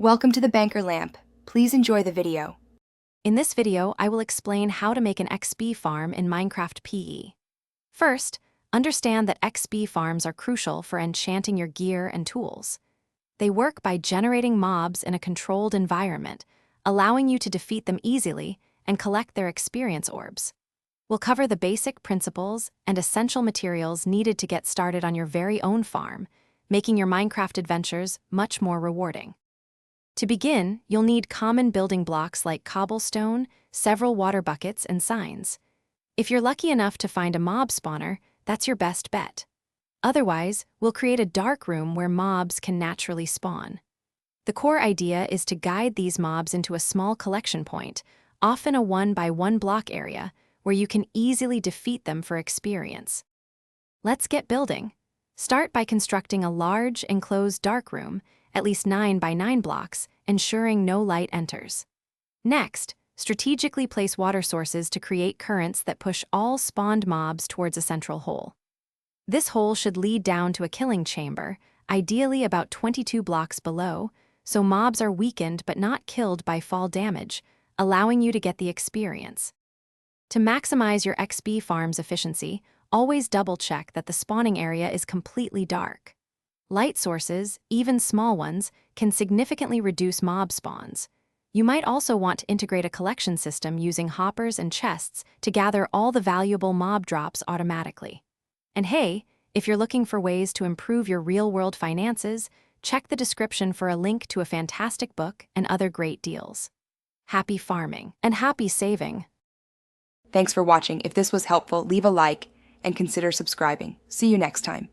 Welcome to the Banker Lamp. Please enjoy the video. In this video, I will explain how to make an XP farm in Minecraft PE. First, understand that XP farms are crucial for enchanting your gear and tools. They work by generating mobs in a controlled environment, allowing you to defeat them easily and collect their experience orbs. We'll cover the basic principles and essential materials needed to get started on your very own farm, making your Minecraft adventures much more rewarding. To begin, you'll need common building blocks like cobblestone, several water buckets, and signs. If you're lucky enough to find a mob spawner, that's your best bet. Otherwise, we'll create a dark room where mobs can naturally spawn. The core idea is to guide these mobs into a small collection point, often a 1-by-1 block area, where you can easily defeat them for experience. Let's get building. Start by constructing a large, enclosed dark room, at least 9-by-9 blocks, ensuring no light enters. Next, strategically place water sources to create currents that push all spawned mobs towards a central hole. This hole should lead down to a killing chamber, ideally about 22 blocks below, so mobs are weakened but not killed by fall damage, allowing you to get the experience. To maximize your XP farm's efficiency, always double-check that the spawning area is completely dark. Light sources, even small ones, can significantly reduce mob spawns. You might also want to integrate a collection system using hoppers and chests to gather all the valuable mob drops automatically. And hey, if you're looking for ways to improve your real-world finances, check the description for a link to a fantastic book and other great deals. Happy farming and happy saving! Thanks for watching. If this was helpful, leave a like and consider subscribing. See you next time.